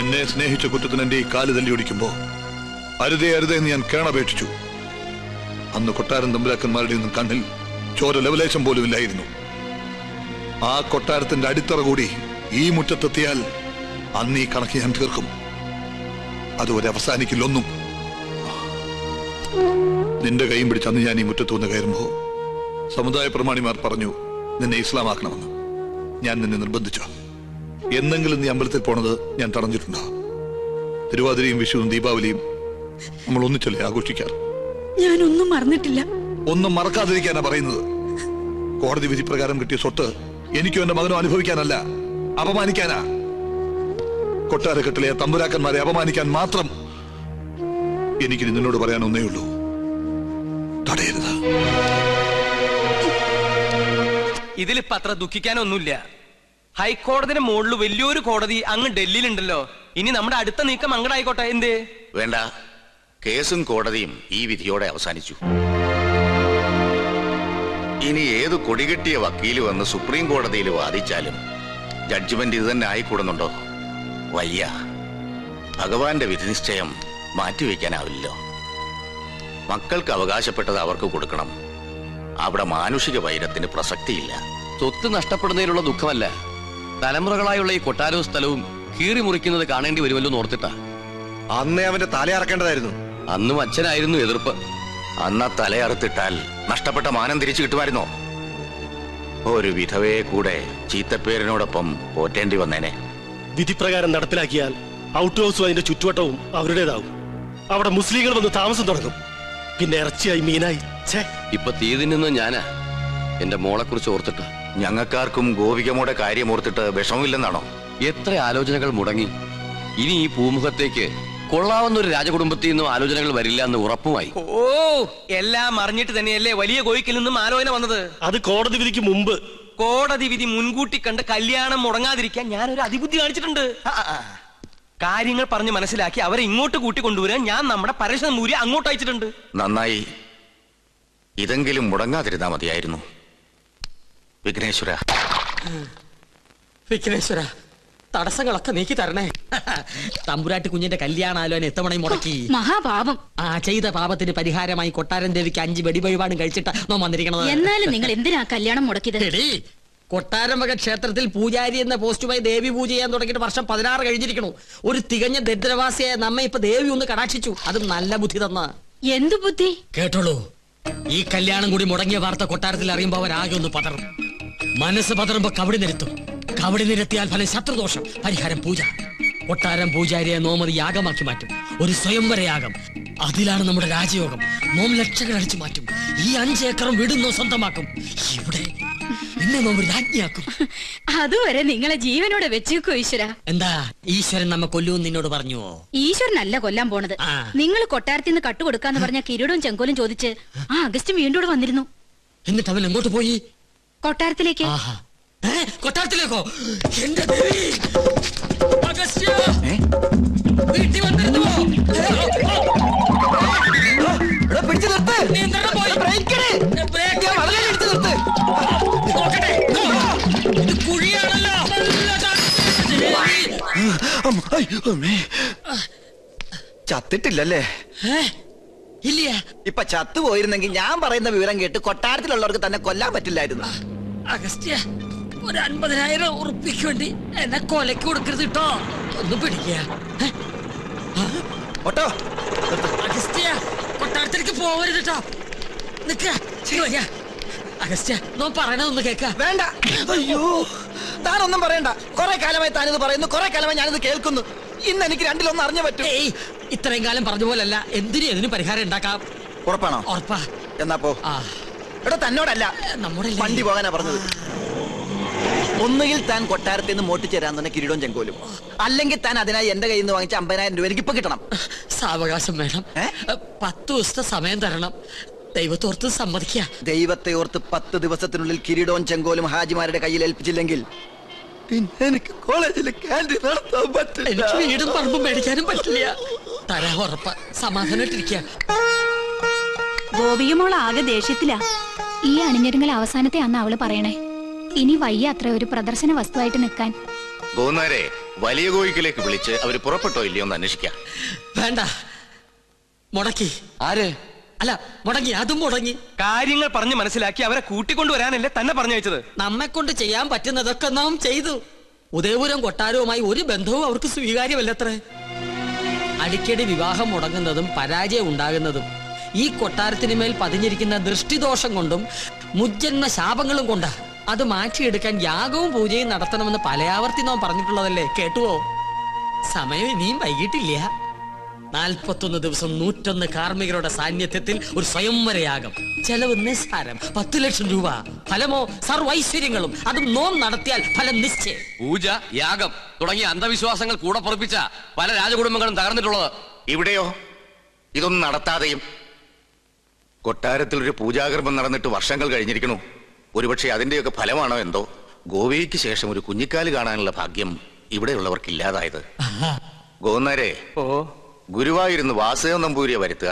നിന്നെ സ്നേഹിച്ച കുറ്റത്തിന് എന്റെ ഈ കാല് തല്ലി ഓടിക്കുമ്പോ അരുതേ അരുതേ എന്ന് ഞാൻ കേണപേക്ഷിച്ചു. അന്ന് കൊട്ടാരം തമ്പുരാക്കന്മാരുടെ ഒന്നും കണ്ണിൽ ചോര ലവലേശം പോലും ഇല്ലായിരുന്നു. ആ കൊട്ടാരത്തിന്റെ അടിത്തറ കൂടി ഈ മുറ്റത്തെത്തിയാൽ അന്ന് ഈ കണക്ക് ഞാൻ തീർക്കും. അതുവരെ അവസാനിക്കില്ലൊന്നും. നിന്റെ കൈയും പിടിച്ച് അന്ന് ഞാൻ ഈ മുറ്റത്ത് വന്ന് കയറുമ്പോ സമുദായ പ്രമാണിമാർ പറഞ്ഞു നിന്നെ ഇസ്ലാമാക്കണമെന്ന്. ഞാൻ നിന്നെ നിർബന്ധിച്ചോ? എന്നെങ്കിലും നീ അമ്പലത്തിൽ പോണത് ഞാൻ തടഞ്ഞിട്ടുണ്ടോ? തിരുവാതിരയും വിഷുവും ദീപാവലിയും നമ്മൾ ഒന്നിച്ചല്ലേ ആഘോഷിക്കാറ്? ഞാനൊന്നും മറന്നിട്ടില്ല. ഒന്നും മറക്കാതിരിക്കാനാ പറയുന്നത്. കോടതി വിധി പ്രകാരം കിട്ടിയ സ്വത്ത് എനിക്കും എന്റെ മകനും അനുഭവിക്കാനല്ല, അപമാനിക്കാനാ. കൊട്ടാരക്കെട്ടിലെ തമ്പുരാക്കന്മാരെ അപമാനിക്കാൻ മാത്രം എനിക്ക് നിന്നോട് പറയാൻ ഒന്നേ ഉള്ളൂ, തടയരുത്. ഇതിലിപ്പോ അത്ര ദുഃഖിക്കാനൊന്നുമില്ല. ഹൈക്കോടതിയുടെ മുകളിൽ വലിയൊരു കോടതി അങ്ങ് ഡൽഹിയിലുണ്ടല്ലോ. ഇനി നമ്മുടെ അടുത്ത നീക്കം അങ്ങടായിക്കോട്ടെ. എന്തേ? വേണ്ട, കേസും കോടതിയും ഈ വിധിയോടെ അവസാനിച്ചു. ഇനി ഏത് കൊടികെട്ടിയ വക്കീല് വന്ന് സുപ്രീം കോടതിയിൽ വാദിച്ചാലും ജഡ്ജ്മെന്റ് ഇത് തന്നെ ആയിക്കൂടുന്നുണ്ടോ? വയ്യ. ഭഗവാന്റെ വിധിനിശ്ചയം മാറ്റിവെക്കാനാവില്ലല്ലോ. മക്കൾക്ക് അവകാശപ്പെട്ടത് അവർക്ക് കൊടുക്കണം. അവിടെ മാനുഷിക വൈരത്തിന് പ്രസക്തിയില്ല. സ്വത്ത് നഷ്ടപ്പെടുന്നതിലുള്ള ദുഃഖമല്ല, തലമുറകളായുള്ള ഈ കൊട്ടാരവും സ്ഥലവും കീറി മുറിക്കുന്നത് കാണേണ്ടി വരുമല്ലോ ഓർത്തിട്ടാ. അന്നേ അവന്റെ തലയറക്കേണ്ടതായിരുന്നു. അന്നും അച്ഛനായിരുന്നു എതിർപ്പ്. അന്ന് തലയറുത്തിട്ടാൽ നഷ്ടപ്പെട്ട മാനം തിരിച്ചു കിട്ടുമായിരുന്നോ? ഒരു വിധവയെ കൂടെ ചീത്തപ്പേരിനോടൊപ്പം പോറ്റേണ്ടി വന്നേനെ. വിധിപ്രകാരം നടപ്പിലാക്കിയാൽ ഔട്ട് ഹൗസും അതിന്റെ ചുറ്റുവട്ടവും അവരുടേതാവും. അവിടെ മുസ്ലിങ്ങൾ വന്ന് താമസം തുടങ്ങും. പിന്നെ ഇറച്ചിയായി മീനായി. ഇപ്പൊ തീ തിന്നുന്നത് ഞാനാ, എന്റെ മോളെ കുറിച്ച് ഓർത്തിട്ട്. ഞങ്ങൾക്കാർക്കും ഗോപികമ്മയുടെ കാര്യം ഓർത്തിട്ട് വിഷമമില്ലെന്നാണോ? എത്ര ആലോചനകൾ മുടങ്ങി. ഇനി ഈ പൂമുഖത്തേക്ക് കൊള്ളാവുന്ന ഒരു രാജകുടുംബത്തിൽ നിന്നും ആലോചനകൾ വരില്ല എന്ന് ഉറപ്പുമായി. ഓ, എല്ലാം അറിഞ്ഞിട്ട് തന്നെയല്ലേ വലിയ കോയിക്കിൽ നിന്നും ആലോചന വന്നത്? അത് കോടതി വിധിക്ക് മുമ്പ്. കോടതി വിധി മുൻകൂട്ടി കണ്ട് കല്യാണം മുടങ്ങാതിരിക്കാൻ ഞാനൊരു അതിബുദ്ധി കാണിച്ചിട്ടുണ്ട്. കാര്യങ്ങൾ പറഞ്ഞ് മനസ്സിലാക്കി അവരെ ഇങ്ങോട്ട് കൂട്ടിക്കൊണ്ടുവരാൻ ഞാൻ നമ്മുടെ പരേശൻ മൂരി അങ്ങോട്ട് അയച്ചിട്ടുണ്ട്. നന്നായി. ഇതെങ്കിലും മുടങ്ങാതിരുന്നാ മതിയായിരുന്നു. വിഘ്നേശ്വര, വിഘ്നേശ്വര, തടസ്സങ്ങളൊക്കെ നീക്കി തരണേ. തമ്പുരാട്ടി കുഞ്ഞിന്റെ കല്യാണാലോചന എത്തവണയും മുടക്കി. മഹാപാപം. ആ ചെയ്ത പാപത്തിന് പരിഹാരമായി കൊട്ടാരൻ ദേവിക്ക് 5 വെടിവഴിപാടും കഴിച്ചിട്ട് നോ വന്നിരിക്കണത്. എന്നാലും നിങ്ങൾ എന്തിനാ കല്യാണം മുടക്കിയത്? കൊട്ടാരം വക ക്ഷേത്രത്തിൽ പൂജാരി എന്ന പോസ്റ്റുമായി ദേവി പൂജ ചെയ്യാൻ തുടങ്ങിയിട്ട് വർഷം 16 കഴിഞ്ഞിരിക്കണു. ഒരു തികഞ്ഞ ദരിദ്രവാസിയായ നമ്മെ ഇപ്പൊ ദേവി ഒന്ന് കടാക്ഷിച്ചു. അത് നല്ല ബുദ്ധി തന്ന. എന്തു ബുദ്ധി? കേട്ടോളൂ, ഈ കല്യാണം കൂടി മുടങ്ങിയ വാർത്ത കൊട്ടാരത്തിൽ അറിയുമ്പോ അവരാകെ ഒന്ന് പതറും. മനസ്സ് പതറുമ്പോ കവടി നിരത്തും. കവടി നിരത്തിയാൽ ഫലം ശത്രുദോഷം, പരിഹാരം പൂജ. കൊട്ടാരം പൂജാരിയെ നോമതി യാഗമാക്കി മാറ്റും. ഒരു സ്വയംവര യാഗം. അതിലാണ് നമ്മുടെ രാജയോഗം. നോം ലക്ഷങ്ങൾ അടിച്ചു മാറ്റും. ഈ 5 ഏക്കറും വീടുന്നോ സ്വന്തമാക്കും. ഇവിടെ എന്നെ നോം രാജ്ഞിയാക്കും. അതുവരെ നിങ്ങളെ ജീവനോടെ വെച്ചേക്കോ ഈശ്വര. എന്താ ഈശ്വരൻ നമ്മെ കൊല്ലൂന്ന് നിന്നോട് പറഞ്ഞുവോ? ഈശ്വരനല്ല കൊല്ലാൻ പോണത്. നിങ്ങൾ കൊട്ടാരത്തിൽ നിന്ന് കട്ടുകൊടുക്കാന്ന് പറഞ്ഞ കിരീടവും ചെങ്കോലും ചോദിച്ച് ആ അഗസ്റ്റ് വീണ്ടും വന്നിരുന്നു. എന്നിട്ട് അവൻ എങ്ങോട്ട് പോയി? കൊട്ടാരത്തിലേക്ക്. കൊട്ടാരത്തിലേക്കോ? എന്റെ ദേവി! അഗസ്ത്യ! വീട്ടിൽ വന്നിരുന്നുവോ? പിടിച്ചു നിർത്ത്. നോക്കട്ടെ, ഇത് കുഴിയാണല്ലോ. ചത്തിട്ടില്ലല്ലേ? ഇല്ല. ഇപ്പൊ ചത്തുപോയിരുന്നെങ്കിൽ ഞാൻ പറയുന്ന വിവരം കേട്ട് കൊട്ടാരത്തിലുള്ളവർക്ക് തന്നെ കൊല്ലാൻ പറ്റില്ലായിരുന്നു. അഗസ്ത്യ, ഒരു 50,000 ഉറുപ്പിക്ക് വേണ്ടി എന്നെ കൊലക്ക് കൊടുക്കരുത് കേട്ടോ. ഒന്ന് പിടിക്കുക. അഗസ്ത്യ, കൊട്ടാരത്തിലേക്ക് പോവരുത് കേട്ടോ. നിക്ക. അഗസ്ത്യ, നോ പറയണതൊന്ന് കേക്ക. വേണ്ട. അയ്യോ, താനൊന്നും പറയണ്ട. കുറെ കാലമായി താനിത് പറയുന്നു, കുറെ കാലമായി ഞാനിത് കേൾക്കുന്നു. ഇന്ന് എനിക്ക് രണ്ടിലൊന്നും അറിഞ്ഞു പറ്റും. ഇത്രയും കാലം പറഞ്ഞ പോലല്ല. എന്തിനും പരിഹാരം ഉണ്ടാക്കാം. ഉറപ്പാണോ? ഉറപ്പാ. എന്നാ പോ. എടോ, തന്നോടല്ല, നമ്മുടെ വണ്ടി പോകാനാ പറഞ്ഞത്. ഒന്നുകിൽ താൻ കൊട്ടാരത്തിൽ നിന്ന് മോട്ടിച്ചേരാൻ തന്നെ കിരീടവും ചെങ്കോലും, അല്ലെങ്കിൽ താൻ അതിനായി എന്റെ കയ്യിൽ നിന്ന് വാങ്ങിച്ച 50,000 രൂപ എനിക്ക് ഇപ്പൊ കിട്ടണം. സാവകാശം വേണം. 10 ദിവസത്തെ സമയം തരണം. ദൈവത്തോർത്ത് സമ്മതിക്കുക. ദൈവത്തെ ഓർത്ത് 10 ദിവസത്തിനുള്ളിൽ കിരീടവും ചെങ്കോലും ഹാജിമാരുടെ കയ്യിൽ ഏൽപ്പിച്ചില്ലെങ്കിൽ പിന്നെ എനിക്ക് കോളേജിൽ ക്യാൻറ്റീൻ നടത്താൻ പറ്റില്ല. എനിക്ക് വീടും പറമ്പും മേടിക്കാനും പറ്റില്ല. തരാ ഉറപ്പ. സമാധാനായിട്ടിരിക്കുക. ഗോപികമോൾ ആകെ ദേഷ്യത്തിലാ. ഈ അണിഞ്ഞൊരുങ്ങൽ അവസാനത്തെ അന്ന് അവള് പറയണേ. ഇനി വയ്യ അത്ര ഒരു പ്രദർശന വസ്തുവായിട്ട് നിൽക്കാൻ. ഗോന്നാരെ വലിയ കോയിക്കിലേക്ക് വിളിച്ച് അവര് പുറപ്പെട്ടോ ഇല്ലയോ എന്ന് അന്വേഷിക്കാം. വേണ്ട, മുടക്കി. ആര്? അല്ല, മുടങ്ങി, അതും മുടങ്ങി. കാര്യങ്ങൾ പറഞ്ഞ് മനസ്സിലാക്കി അവരെ കൂട്ടിക്കൊണ്ടുവരാനല്ലേ തന്നെ പറഞ്ഞയച്ചത്. നമ്മെ കൊണ്ട് ചെയ്യാൻ പറ്റുന്നതൊക്കെ നാം ചെയ്തു. ഉദയപുരം കൊട്ടാരവുമായി ഒരു ബന്ധവും അവർക്ക് സ്വീകാര്യമല്ലത്രേ. അടിക്കടി വിവാഹം മുടങ്ങുന്നതും പരാജയം ഉണ്ടാകുന്നതും ഈ കൊട്ടാരത്തിന് മേൽ പതിഞ്ഞിരിക്കുന്ന ദൃഷ്ടിദോഷം കൊണ്ടും മുജ്ജന്മ ശാപങ്ങളും കൊണ്ടാ. അത് മാറ്റിയെടുക്കാൻ യാഗവും പൂജയും നടത്തണമെന്ന് പലയാവർത്തി നാം പറഞ്ഞിട്ടുള്ളതല്ലേ, കേട്ടുവോ? സമയം ഇനിയും വൈകിട്ടില്ല. 41 ദിവസം 101 കാർമ്മികരുടെ സാന്നിധ്യത്തിൽ ഒരു സ്വയംവരയാഗം. ചെലവ് നിസ്സാരം, 10 ലക്ഷം രൂപ. ഫലമോ സർവൈശ്വര്യങ്ങളും. അതും നോം നടത്തിയാൽ ഫലം നിശ്ചയം. പൂജ, യാഗം തുടങ്ങിയ അന്ധവിശ്വാസങ്ങൾ കൂടെ പൊറപ്പിച്ച പല രാജകുടുംബങ്ങളും തകർന്നിട്ടുള്ളത്. ഇവിടെയോ ഇതൊന്നും നടത്താതെയും കൊട്ടാരത്തിൽ ഒരു പൂജാകർമ്മം നടന്നിട്ട് വർഷങ്ങൾ കഴിഞ്ഞിരിക്കണു. ഒരുപക്ഷെ അതിന്റെയൊക്കെ ഫലമാണോ എന്തോ ഗോവയ്ക്ക് ശേഷം ഒരു കുഞ്ഞിക്കാല് കാണാനുള്ള ഭാഗ്യം ഇവിടെയുള്ളവർക്ക് ഇല്ലാതായത്. ഗോന്നാരെ, ഗുരുവായൂരുന്ന് വാസുദേവ നമ്പൂരിയെ വരുത്തുക.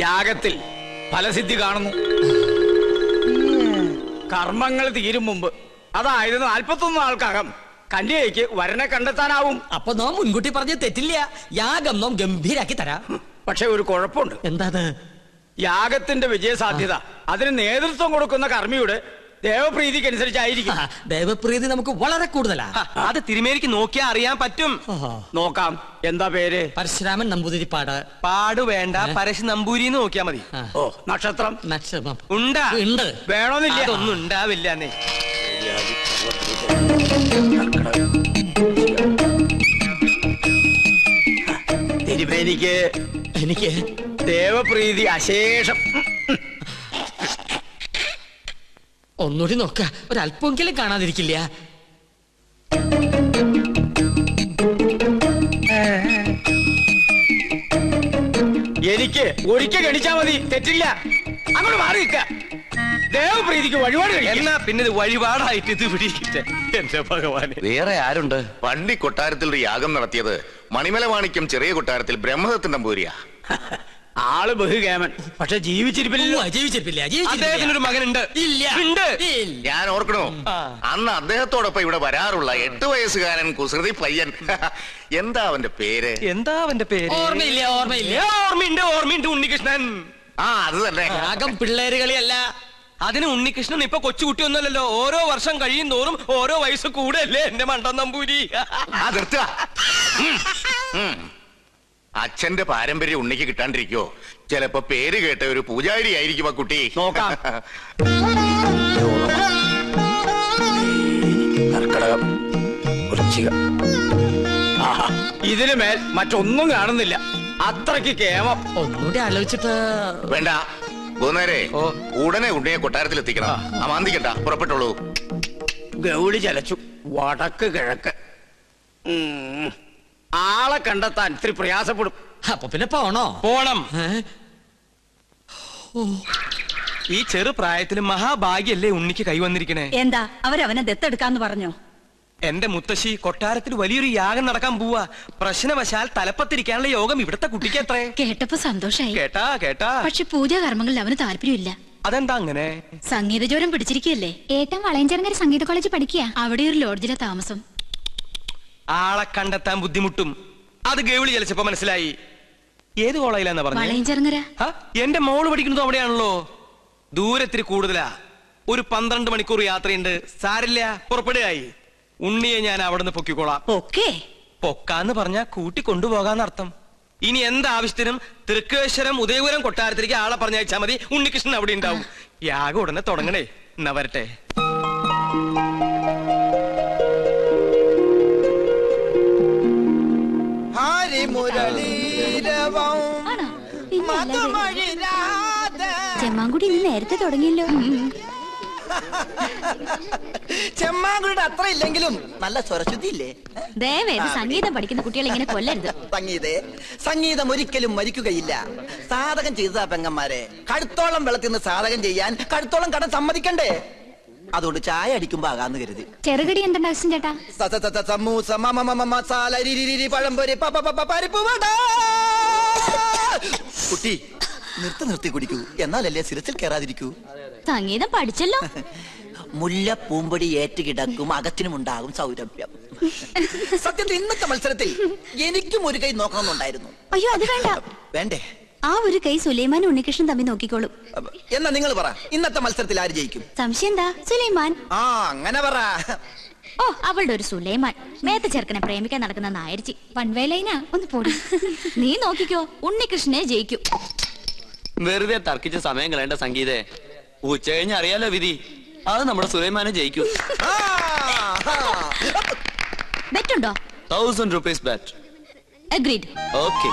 യാഗത്തിൽ ഫലസിദ്ധി കാണുന്നു. കർമ്മങ്ങൾ തീരും മുമ്പ്, അതായത് 41 നാൾക്കകം കന്യകയ്ക്ക് വരനെ കണ്ടെത്താനാവും. അപ്പൊ നാം മുൻകൂട്ടി പറഞ്ഞ തെറ്റില്ല. യാഗം നാം ഗംഭീരാക്കി തരാം. പക്ഷെ ഒരു കുഴപ്പമുണ്ട്. എന്താണ്? യാഗത്തിന്റെ വിജയസാധ്യത അതിന് നേതൃത്വം കൊടുക്കുന്ന കർമ്മിയുടെ ദേവപ്രീതിക്ക് അനുസരിച്ചായിരിക്കും. ദേവപ്രീതി നമുക്ക് വളരെ കൂടുതലാ. അത് തിരുമേനിക്ക് നോക്കിയാൽ അറിയാൻ പറ്റും. നോക്കാം. എന്താ പേര്? പരശുരാമൻ നമ്പൂതിരിപ്പാട്. പാട് വേണ്ട, പരശു നമ്പൂരി നോക്കിയാ മതി. ഓ, നക്ഷത്രം ഉണ്ടാ? ഉണ്ട്. വേണമെന്നില്ല. അതൊന്നും ഉണ്ടാവില്ല. തിരുമേനിക്ക് എനിക്ക് ദേവപ്രീതി അശേഷം. ഒന്നുകൂടി നോക്ക, ഒരല്പമെങ്കിലും കാണാതിരിക്കില്ല. എനിക്ക് ഒരിക്കൽ ഗണിച്ചാ മതി, തെറ്റില്ല. അങ്ങോട്ട് മാറി നിൽക്ക. ദേവപ്രീതിക്ക് വഴിപാട് എന്നാ പിന്നെ ഇത് വഴിപാടായിട്ട് ഇത് പിടിക്കട്ടെ. എന്റെ ഭഗവാന്, വേറെ ആരുണ്ട്? പണ്ടി കൊട്ടാരത്തിൽ ഒരു യാഗം നടത്തിയത് മണിമല മാണിക്യം ചെറിയ കൊട്ടാരത്തിൽ ബ്രഹ്മദത്തൻ നമ്പൂരിയാ. ആള് ബഹുകേമൻ, പക്ഷെ ജീവിച്ചിരിപ്പില്ല. ജീവിച്ചിരിപ്പില്ല. അദ്ദേഹത്തിനൊരു മകനുണ്ട്. ഇല്ല. ഉണ്ട്. ഞാൻ ഓർക്കണോ, അന്ന് അദ്ദേഹത്തോടൊപ്പം ഇവിടെ വരാറുള്ള 8 വയസ്സുകാരൻ കുസൃതി പയ്യൻ. എന്താ അവന്റെ പേര്? ഓർമ്മയില്ല. ഓർമ്മയുണ്ട്. ഉണ്ണികൃഷ്ണൻ. അത് തന്നെ. യാഗം പിള്ളേര് കളിയല്ല. അതിന് ഉണ്ണികൃഷ്ണൻ ഇപ്പൊ കൊച്ചുകുട്ടിയൊന്നുമല്ലല്ലോ. ഓരോ വർഷം കഴിയും തോറും ഓരോ വയസ്സ് കൂടെയല്ലേ എന്റെ മണ്ടൻ നമ്പൂരി. അച്ഛന്റെ പാരമ്പര്യം ഉണ്ണിക്ക് കിട്ടാണ്ടിരിക്കോ? ചിലപ്പോ പേര് കേട്ട ഒരു പൂജാരി ആയിരിക്കും ആ കുട്ടി. നോക്കാം. കർക്കടകം, വൃശ്ചികം. ഇതിനു മേൽ മറ്റൊന്നും കാണുന്നില്ല. അത്രയ്ക്ക് കേമം. ഒന്നുകൂടി ആലോചിച്ചിട്ട്. വേണ്ട ഗോന്നേരെ, ഉടനെ ഉണ്ണിയെ കൊട്ടാരത്തിൽ എത്തിക്കണം. അമാന്തിക്കണ്ട, പുറപ്പെട്ടോളൂ. ഗൗളി ചലച്ചു. വടക്ക് കിഴക്ക്. ആളെ കണ്ടെത്താൻ ഇത്തിരി പ്രയാസപ്പെടും. അപ്പൊ പിന്നെ പോണം. ഈ ചെറു പ്രായത്തിൽ മഹാഭാഗ്യല്ലേ ഉണ്ണിക്ക് കൈവന്നിരിക്കണേ. എന്താ അവരവനെ ദത്തെടുക്കാന്ന് പറഞ്ഞോ? എന്റെ മുത്തശ്ശി, കൊട്ടാരത്തിൽ വലിയൊരു യാഗം നടക്കാൻ പോവാ. പ്രശ്നവശാൽ തലപ്പത്തിരിക്കാനുള്ള യോഗം ഇവിടുത്തെ കുട്ടിക്ക് എത്രേ. കേട്ടപ്പോ സന്തോഷായി. കേട്ടാ. പക്ഷെ പൂജാകർമ്മങ്ങളിൽ അവന് താല്പര്യമില്ല. അതെന്താ അങ്ങനെ? സംഗീതജ്വരം പിടിച്ചിരിക്കുകയല്ലേ. ഏട്ടൻ വളയഞ്ചേർങ്ങര സംഗീത കോളേജ് പഠിക്കുക. അവിടെ ഒരു ലോഡ്ജിലെ താമസം. ആളെ കണ്ടെത്താൻ ബുദ്ധിമുട്ടും. അത് ഗൗളി ചലിച്ചപ്പോ മനസ്സിലായി. ഏത് കോളേജിലാന്നാ പറഞ്ഞത്? വളയഞ്ചേർങ്ങര. എന്റെ മോള് പഠിക്കുന്നത് അവിടെയാണല്ലോ. ദൂരത്തിരി കൂടുതലാ. ഒരു 12 മണിക്കൂർ യാത്രയുണ്ട്. സാരില്ല, പുറപ്പെടുകയായി. ഉണ്ണിയെ ഞാൻ അവിടുന്ന് പൊക്കിക്കോളാം. പൊക്കാന്ന് പറഞ്ഞാ കൂട്ടിക്കൊണ്ടുപോകാന്നർത്ഥം. ഇനി എന്താവശ്യത്തിനും തൃക്കേശ്വരം, ഉദയപുരം കൊട്ടാരത്തിലേക്ക് ആളെ പറഞ്ഞയച്ചാ മതി. ഉണ്ണികൃഷ്ണൻ അവിടെ ഉണ്ടാവും. യാഗം ഉടനെ തുടങ്ങണേ. എന്നാ വരട്ടെ. ചെമ്മാങ്കുടി ഇന്ന് നേരത്തെ തുടങ്ങിയല്ലോ. ചെമ്മാങ്കുടിയുടെ അത്ര ഇല്ലെങ്കിലും നല്ല സ്വരശുദ്ധി ഇല്ലേ? ദയവേത് സംഗീതം പഠിക്കുന്ന കുട്ടികൾ ഇങ്ങനെ കൊല്ലരുത്. സംഗീതം ഒരിക്കലും മരിക്കുകയില്ല. സാധകം ചെയ്തതാ പെങ്ങന്മാരെ. കടുത്തോളം വെള്ളത്തിൽ നിന്ന് സാധകം ചെയ്യാൻ കടുത്തോളം കടം സമ്മതിക്കണ്ടേ? അതുകൊണ്ട് ചായ അടിക്കുമ്പോ ആകാന്ന് കരുതി. ചെറുകടി എന്തുണ്ട് ആവശ്യം ചേട്ടാ? സമൂസ, മസാല, പഴംപൊരി, പരിപ്പ് വട. കുട്ടി നിർത്തി കുടിക്കൂ, എന്നാലല്ലേ സിരസിൽ കയറാതിരിക്കൂ. സംഗീതം പഠിച്ചല്ലോ. മുല്ല പൂമ്പൊടി ഏറ്റുകിടക്കും, അകത്തിനുമുണ്ടാകും സൗരഭ്യം. സത്യത്തിൽ ഇന്നത്തെ മത്സരത്തിൽ എനിക്കും ഒരു കൈ നോക്കണമെന്നുണ്ടായിരുന്നു. അയ്യോ അത് വേണ്ട. വേണ്ടേ? ആ ഒരു കൈ സുലൈമാനും ഉണ്ണികൃഷ്ണൻ തമ്മിൽ നോക്കിക്കോളും. എന്നാ നിങ്ങൾ പറ, ഇന്നത്തെ മത്സരത്തിൽ ആര് ജയിക്കും? സംശയം എന്താ? സുലൈമാൻ. ആ അങ്ങനെ പറ. ഓ അവളുടെ ഒരു സുലൈമാൻ മേത്ത ചെറുക്കനെ പ്രേമിക്കാൻ നടക്കുന്ന നായരിച്ചി വൺവേലൈനാ. ഒന്ന് പോടി. നീ നോക്കിക്കോ, ഉണ്ണികൃഷ്ണനെ ജയിക്കും. വെറുതെ തർക്കിച്ച സമയം കളയേണ്ട സംഗീതേ. ഉച്ച കഴിഞ്ഞ് അറിയാലോ വിധി. അത് നമ്മുടെ സുലൈമാനെ ജയിക്കും. ബെറ്റുണ്ടോ? 1000 rupees bet. അഗ്രീഡ്. ഓക്കെ.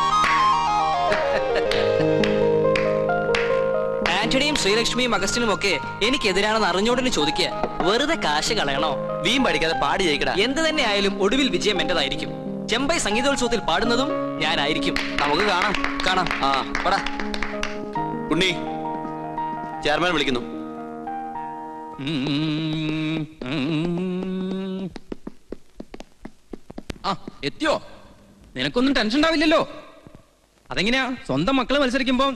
ആന്റണിയും ശ്രീലക്ഷ്മിയും അഗസ്റ്റിനും ഒക്കെ എനിക്കെതിരാണെന്ന് അറിഞ്ഞോടിന് ചോദിക്കുക. വെറുതെ കാശ് കളയണോ? വീം പഠിക്കാതെ പാടി ജയിക്കടാ. എന്ത് തന്നെ ആയാലും ഒടുവിൽ വിജയം എന്റേതായിരിക്കും. ചെമ്പൈ സംഗീതോത്സവത്തിൽ പാടുന്നതും ഞാനായിരിക്കും. നമുക്ക് കാണാം. കാണാം. ആ പടാ. ഉണ്ണി, ചെയർമാൻ വിളിക്കുന്നു. എത്തിയോ? നിനക്കൊന്നും ടെൻഷൻ ഉണ്ടാവില്ലല്ലോ. അതെങ്ങനെയാ? സ്വന്തം മക്കള് മത്സരിക്കുമ്പോ